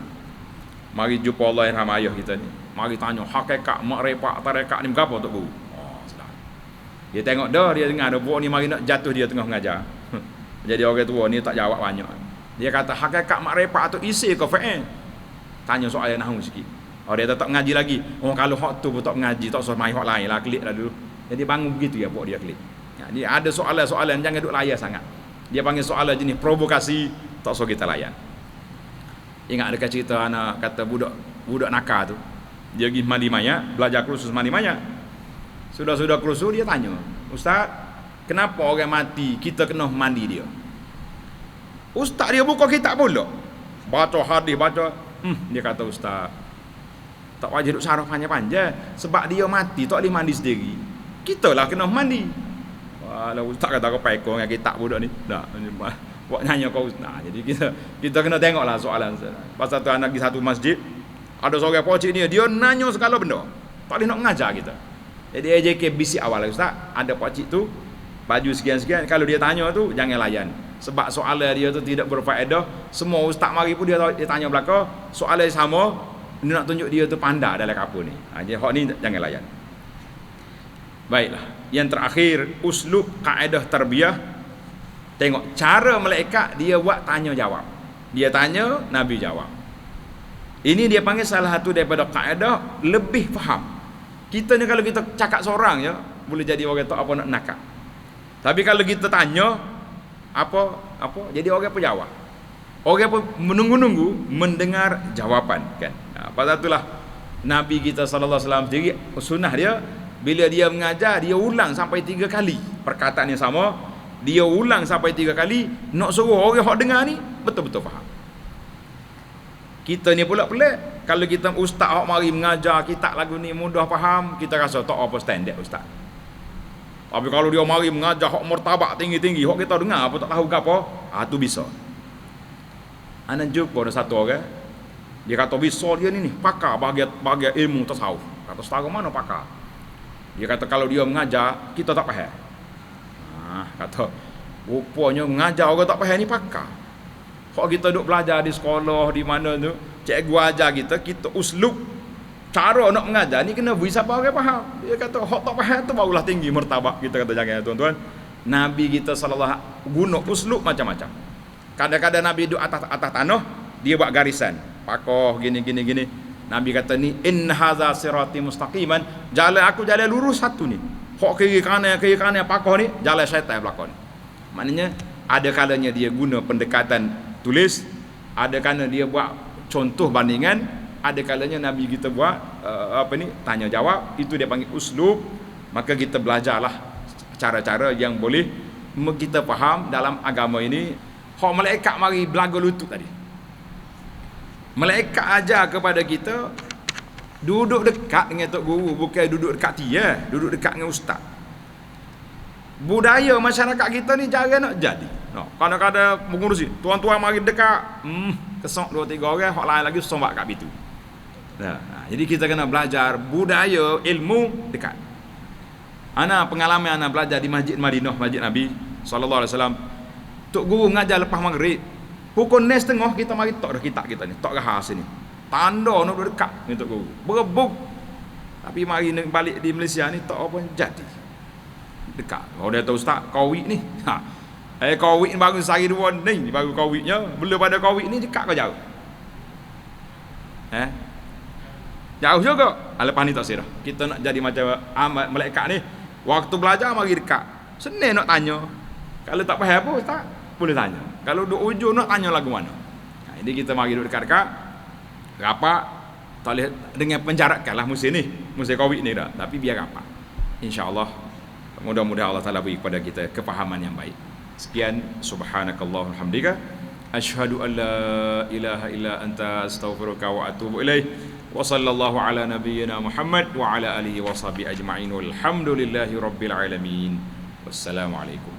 mari jumpa Allah yang ayah kita ni, mari tanya hakikat makrifat tarekat ni berapa tok guru. Dia tengok dah, dia dengar dah buat ni mari nak jatuh dia tengah mengajar. Jadi orang tua ni tak jawab banyak. Dia kata hakikat makrifat tu isi ke fa'il? Tanya soalan nahwu sikit. Dia tak mengaji lagi. Kalau hak tu pun tak mengaji, tak usah mai hak lain lah, klik lah dulu. Jadi bangun begitu ya buat dia klik. Dia ada soalan-soalan jangan duk layan sangat. Dia panggil soalan jenis provokasi, tak usah kita layan. Ingat ada cerita anak kata budak nakal tu. Dia pergi mandi mayat, belajar kursus mandi mayat. Sudah kursus dia tanya, "Ustaz, kenapa orang mati kita kena mandi dia?" Ustaz dia buka kitab pula. Baca hadis, baca. Dia kata, "Ustaz, Tak wajib duk saraf panjang-panjang sebab dia mati tak boleh mandi sendiri. Kita lah kena mandi. Walau ustaz kata kau paikor dengan kitab budak ni. Tak. Buat nyanyi kau ustaz. Jadi kita kena tengoklah soalan. Pasal tu anak di satu masjid ada seorang pocik ni dia nanya segala benda. Tak boleh nak mengajar kita. Jadi AJK bisik awal lah ustaz. Ada pocik tu baju sekian-sekian, kalau dia tanya tu jangan layan. Sebab soalan dia tu tidak berfaedah. Semua ustaz mari pun dia tanya belaka, soalan sama. Dia nak tunjuk dia tu pandai dalam kapur ni. Jadi hak ni jangan layan. Baiklah. Yang terakhir, uslub kaedah tarbiyah. Tengok cara malaikat dia buat tanya jawab. Dia tanya, Nabi jawab. Ini dia panggil salah satu daripada kaedah lebih faham. Kita ni kalau kita cakap seorang je, boleh jadi orang tak apa nak nakak. Tapi kalau kita tanya apa jadi orang penjawab. Orang pun menunggu-nunggu mendengar jawapan kan. Pasal itulah Nabi kita sallallahu alaihi wasallam sendiri sunnah dia bila dia mengajar dia ulang sampai 3 kali perkataan yang sama, dia ulang sampai 3 kali nak suruh orang hok dengar ni betul-betul faham. Kita ni pula pelik kalau kita ustaz hok mari mengajar kitab lagu ni mudah faham, kita rasa tak apa standard ustaz. Tapi kalau dia mari mengajar hok martabak tinggi-tinggi, hok kita dengar apa tak tahu ke apa, tu bisa. Ana jumpa ada satu orang, dia kata bisa dia ni pakar bahagian ilmu tasawuf. Kata setara mana pakar? Dia kata kalau dia mengajar kita tak faham. Kata rupanya mengajar orang tak faham ni pakar. Hok kita duk belajar di sekolah di mana tu, cikgu ajar kita uslub cara nak mengajar ni kena beri siapa orang faham. Dia kata hok tak faham tu barulah tinggi martabat. Kita kata jangan tuan-tuan. Nabi kita sallallahu guna uslub macam-macam. Kadang-kadang Nabi duduk atas tanah, dia buat garisan. Pakoh gini. Nabi kata ni in hadza sirati mustaqiman, jalan aku jalan lurus satu ni. Hok kiri kanan pakoh ni jalan syaitan belakang. Maknanya ada kalanya dia guna pendekatan tulis, ada kalanya dia buat contoh bandingan, ada kalanya Nabi kita buat tanya jawab. Itu dia panggil uslub. Maka kita belajarlah cara-cara yang boleh kita faham dalam agama ini. Hak malaikat mari belaga lutut tadi. Malaikat ajar kepada kita duduk dekat dengan tok guru, bukan duduk dekat dia, duduk dekat dengan ustaz. Budaya masyarakat kita ni jarang nak jadi. Kadang-kadang mengurusi, tuan-tuan mari dekat, kesok 2-3 orang, hak lain lagi sombak kat situ. Jadi kita kena belajar budaya ilmu dekat. Pengalaman ana belajar di Masjid Madinah, Masjid Nabi sallallahu alaihi wasallam. Tok guru mengajar lepas maghrib. Pukul 9:30 kita mari tok dah kitab kita ni, tok rahas ni. Tanda nak dekat ni tok guru. Berebut. Tapi mari balik di Malaysia ni tak apa jadi. Dekat. Kalau dia tahu ustaz Covid ni. Covid ni baru sehari 2 ni baru Covidnya. Belum pada Covid ni dekat ke jauh? Jauh juga. Lepas ni tak sirah. Kita nak jadi macam malaikat ni. Waktu belajar mari dekat. Senang nak tanya. Kalau tak faham apa ustaz, boleh tanya. Kalau duk ujung nak tanya lagu mana. Jadi kita mari duduk dekat-dekat. Rapat. Tak boleh dengan penjarakan lah musim ni. Musim Covid ni dah. Tapi biar rapat. InsyaAllah. Mudah-mudahan Allah Ta'ala beri kepada kita kefahaman yang baik. Sekian. Subhanakallahumma hamdika. Asyhadu an la ilaha illa anta astaghfiruka wa atubu ilaih. Wa sallallahu ala nabiyyina Muhammad wa ala alihi wa sahbihi ajma'in. Walhamdulillahi rabbil alamin. Wassalamualaikum.